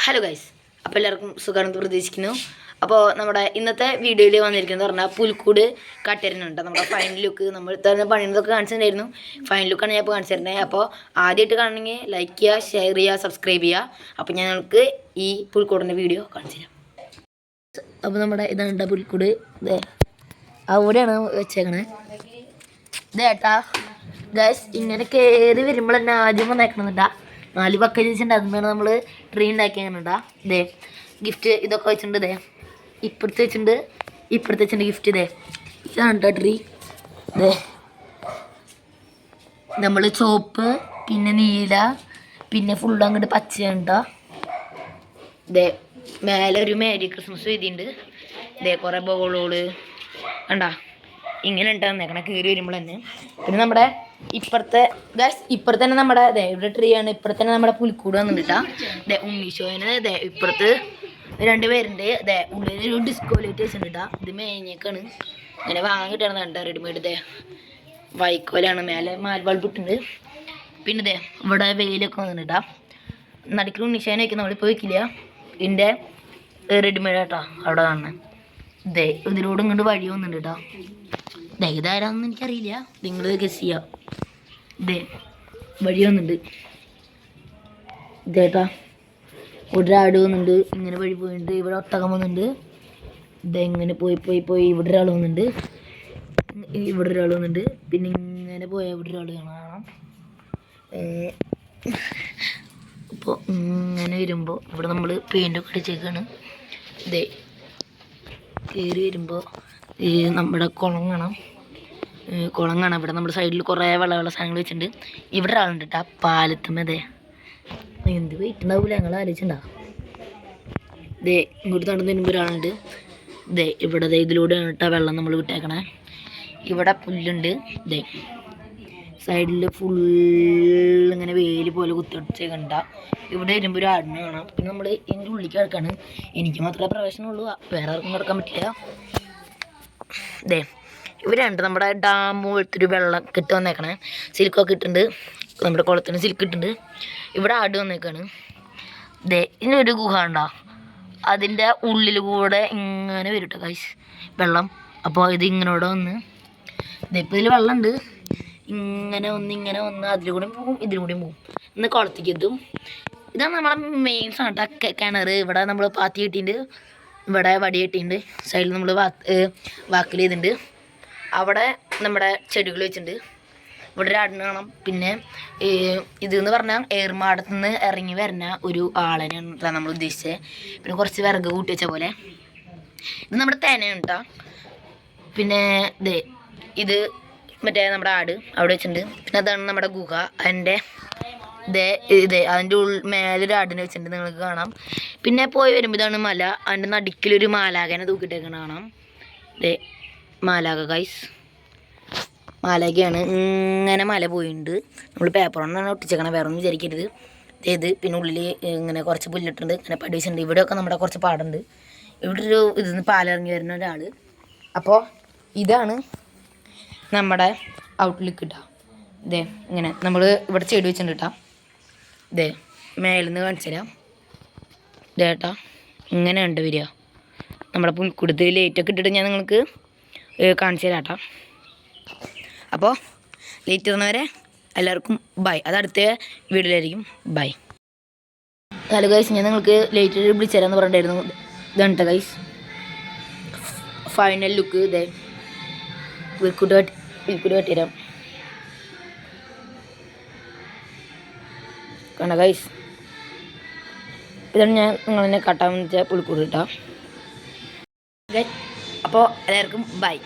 Hello guys, അപ്പോൾ എല്ലാവർക്കും സുഖമാണെന്ന് പ്രതീക്ഷിക്കുന്നു. അപ്പോൾ നമ്മുടെ ഇന്നത്തെ വീഡിയോയിൽ വന്നിരിക്കുന്നത് പറഞ്ഞാൽ പുൽക്കൂട് കട്ടരുന്നുണ്ട്. നമ്മുടെ ഫൈനൽ ലുക്ക് നമ്മൾ തന്നെ പണിയുന്നതൊക്കെ കാണിച്ചിട്ടുണ്ടായിരുന്നു. ഫൈനൽ ലുക്കാണ് ഞാൻ ഇപ്പോൾ കാണിച്ചു തരുന്നത്. അപ്പോൾ ആദ്യമായിട്ട് കാണണമെങ്കിൽ ലൈക്ക് ചെയ്യുക, ഷെയർ ചെയ്യുക, സബ്സ്ക്രൈബ് ചെയ്യുക. അപ്പോൾ ഞാൻ നിങ്ങൾക്ക് ഈ പുൽക്കൂടിൻ്റെ വീഡിയോ കാണിച്ചു തരാം. അപ്പോൾ നമ്മുടെ ഇതാണ് പുൽക്കൂട്. ഇതേ അവിടെയാണ് വെച്ചേക്കണേ. ഇതേട്ടാ ഗൈസ്, ഇങ്ങനെ കയറി വരുമ്പോൾ തന്നെ ആദ്യം വന്നേക്കണമെന്നുണ്ടാ 4 പക്ക വെച്ചിട്ടുണ്ട്. അതിന്മേണ് നമ്മൾ ട്രീ ഉണ്ടാക്കിയാണ്ടാ. ഇതേ ഗിഫ്റ്റ് ഇതൊക്കെ വെച്ചിട്ടുണ്ട്. ഇതേ ഇപ്പുറത്ത് വെച്ചിട്ടുണ്ട് ഗിഫ്റ്റ്. ഇതേ ഇതാണ് കേട്ടോ ട്രീ. ഇതേ നമ്മൾ ചുവപ്പ്, പിന്നെ നീല, പിന്നെ ഫുള്ള് അങ്ങോട്ട് പച്ചയാണ് കേട്ടോ. ഇതേ മേലെ ഒരു മേരി ക്രിസ്മസ് എഴുതിയിട്ടുണ്ട്. ഇതേ കുറേ ബോളോള് കണ്ടാ ഇങ്ങനെ ഉണ്ടാകുന്നേക്കണം കയറി വരുമ്പോൾ തന്നെ. പിന്നെ നമ്മുടെ ഇപ്പുറത്തെ തന്നെ നമ്മുടെ ഇവിടെ ട്രീ ആണ്. ഇപ്പുറത്ത് തന്നെ നമ്മുടെ പുൽക്കൂട് വന്നിട്ടാ. അതെ ഉണ്ണീശോന് അതെ ഇപ്പുറത്ത് 2 പേരുണ്ട്. അതെ ഉള്ളിലൊരു ഡിസ്കോ ലൈറ്റ് വെച്ചിട്ടാ. ഇത് മേഞ്ഞേക്കാണ്, ഇങ്ങനെ വാങ്ങിയിട്ടാണ് കണ്ട റെഡിമെയ്ഡ്. ഇതേ വൈക്കോലാണ്, മേലെ മാൽബൾബ് ഇട്ടുണ്ട്. പിന്നെ ഇതേ ഇവിടെ വെയിലൊക്കെ വന്നിട്ടാ. നടുക്കിൽ ഉണ്ണീശോനെ വയ്ക്കുന്ന നമ്മളിപ്പോൾ വയ്ക്കില്ല. ഇതിൻ്റെ റെഡിമെയ്ഡ് ആട്ടാ അവിടെ കാണുന്നത്. ഇതേ ഇതിലൂടെ ഇങ്ങോട്ട് വഴി വന്നിട്ടുണ്ട് കേട്ടോ. ഇതേ ഇതാരാന്ന് എനിക്കറിയില്ല, നിങ്ങൾ ഗസ് ചെയ്യാം. ഇതേ വഴി വന്നിട്ടുണ്ട്. ഇതേട്ടാ ഇവിടെ ആട് വന്നിട്ടുണ്ട്, ഇങ്ങനെ വഴി പോയിട്ടുണ്ട്. ഇവിടെ ഒട്ടകം വന്നിട്ടുണ്ട്. ഇതേ ഇങ്ങനെ പോയി ഇവിടെ ഒരാൾ വന്നിട്ടുണ്ട്, ഇവിടെ ഒരാൾ വന്നിട്ടുണ്ട്. പിന്നെ ഇങ്ങനെ പോയാൽ ഇവിടെ ഒരാൾ കാണാം. അപ്പോൾ ഇങ്ങനെ വരുമ്പോൾ ഇവിടെ നമ്മൾ പെയിൻ്റൊക്കെ അടിച്ചേക്കാണ്. ഇതേ കയറി വരുമ്പോൾ നമ്മുടെ കുളം കാണാം. ഇവിടെ നമ്മുടെ സൈഡിൽ കുറേ വെള്ള സാധനങ്ങൾ വെച്ചിട്ടുണ്ട്. ഇവിടെ ഒരാളുണ്ട് കേട്ടോ പാലത്തുമ്മ. അതെ എന്ത് വെയിറ്റ് ഉണ്ടാവില്ല, ഞങ്ങൾ ആലോചിച്ചിട്ടുണ്ടാ. ഇതേ ഇങ്ങോട്ട് നടന്നു വരുമ്പോൾ ഒരാളുണ്ട്. ഇതേ ഇവിടെ ഇതിലൂടെയാണ് കേട്ടോ വെള്ളം നമ്മൾ വിട്ടേക്കണേ. ഇവിടെ പുല്ലുണ്ട്. ഇതേ സൈഡിൽ ഫുള്ളിങ്ങനെ വേലി പോലെ കുത്തിവെച്ചേക്കണ്ട. ഇവിടെ വരുമ്പോൾ ഒരു ആടിനെ കാണാം. പിന്നെ നമ്മൾ ഇതിൻ്റെ ഉള്ളിലേക്ക് കിടക്കാണ്. എനിക്ക് മാത്രമേ പ്രവേശനമുള്ളൂ, വേറെ ആർക്കും കിടക്കാൻ പറ്റില്ല. ഇതേ ഇവരുണ്ട് നമ്മുടെ ഡാം പോലത്തൊരു വെള്ളം കെട്ട് വന്നേക്കണേ. സിൽക്കൊക്കെ ഇട്ടുണ്ട്, നമ്മുടെ കുളത്തിന് സിൽക്ക് ഇട്ടുണ്ട്. ഇവിടെ ആട് വന്നേക്കാണ്. ഇതേ ഇതിനൊരു ഗുഹ ഉണ്ടോ, അതിൻ്റെ ഉള്ളിൽ കൂടെ ഇങ്ങനെ വരും കേട്ടോ ഗൈസ് വെള്ളം. അപ്പോൾ ഇത് ഇങ്ങനോടെ വന്ന് ഇതേപ്പോൾ ഇതിൽ വെള്ളമുണ്ട്. ഇങ്ങനെ വന്ന് അതിലൂടെയും പോകും ഇതിലൂടെയും പോകും. ഇന്ന് കുളത്തേക്ക് എത്തും. ഇതാണ് നമ്മളെ മെയിൻ സാധനം കിണർ. ഇവിടെ നമ്മൾ പാത്തി കെട്ടിയിട്ടുണ്ട്, ഇവിടെ വടി കെട്ടിയിട്ടുണ്ട്. സൈഡിൽ നമ്മൾ വാക്കിൽ ചെയ്തിട്ടുണ്ട്. അവിടെ നമ്മുടെ ചെടികൾ വെച്ചിട്ടുണ്ട്. ഇവിടെ ഒരു ആടിനെ കാണാം. പിന്നെ ഇതെന്ന് പറഞ്ഞാൽ ഏർമാടത്തു നിന്ന് ഇറങ്ങി വരുന്ന ഒരു ആളെയാണ് നമ്മൾ ഉദ്ദേശിച്ചത്. പിന്നെ കുറച്ച് വിറക് കൂട്ടി വെച്ച പോലെ. ഇത് നമ്മുടെ തേനയാണ് കേട്ടോ. പിന്നെ ഇത് മറ്റേ നമ്മുടെ ആട് അവിടെ വെച്ചിട്ടുണ്ട്. പിന്നെ അതാണ് നമ്മുടെ ഗുഹ. അതിൻ്റെ അതിൻ്റെ മേലൊരു ആടിനെ വെച്ചിട്ടുണ്ട്, നിങ്ങൾക്ക് കാണാം. പിന്നെ പോയി വരുമ്പോൾ ഇതാണ് മല. അതിൻ്റെ നടുക്കിലൊരു മാലാകനെ തൂക്കിയിട്ടേക്കണ കാണാം. മാലാക ഗൈസ്, മാലാകയാണ്. ഇങ്ങനെ മല പോയിട്ടുണ്ട്. നമ്മൾ പേപ്പർ കൊണ്ടാണ് ഒട്ടിച്ചേക്കണം, വേറെ ഒന്നും വിചാരിക്കരുത്. പിന്നെ ഉള്ളിൽ ഇങ്ങനെ കുറച്ച് പുല്ലിട്ടുണ്ട്, ഇങ്ങനെ പടി വെച്ചിട്ടുണ്ട്. ഇവിടെയൊക്കെ നമ്മുടെ കുറച്ച് പാടുണ്ട്. ഇവിടെ ഒരു ഇതിന്ന് പാലിറങ്ങി വരുന്ന ഒരാൾ. അപ്പോൾ ഇതാണ് നമ്മുടെ ഔട്ട്ലുക്ക് കിട്ടുക. ഇങ്ങനെ നമ്മൾ ഇവിടെ ചെടി വെച്ചിട്ടുണ്ട് കേട്ടോ. മേലിൽ നിന്ന് കാണിച്ചു തരാം. കേട്ടാ ഇങ്ങനെ ഉണ്ട് വരിക. നമ്മുടെ പുൽക്കൂടത്ത് ലൈറ്റൊക്കെ ഇട്ടിട്ട് ഞാൻ നിങ്ങൾക്ക് കാണിച്ചു തരാം കേട്ടോ. അപ്പോൾ ലൈറ്റ് തന്നവരെ എല്ലാവർക്കും ബൈ. അത് അടുത്ത വീഡിയോയിലായിരിക്കും. ബൈ. ഹലോ ഗൈസ്, ഞാൻ നിങ്ങൾക്ക് ലൈറ്റ് വിളിച്ചു തരാമെന്ന് പറഞ്ഞിട്ടായിരുന്നു. ഇതാണ് കേട്ടോ ഗൈസ് ഫൈനൽ ലുക്ക്. പുൽക്കൂട് കട്ടിത്തരാം കണ്ട ഗൈസ്. ഇതാണ് ഞാൻ നിങ്ങളെന്നെ കട്ടാൻ വെച്ച പുൽക്കൂട് കേട്ടോ. അപ്പോൾ എല്ലാവർക്കും ബൈ.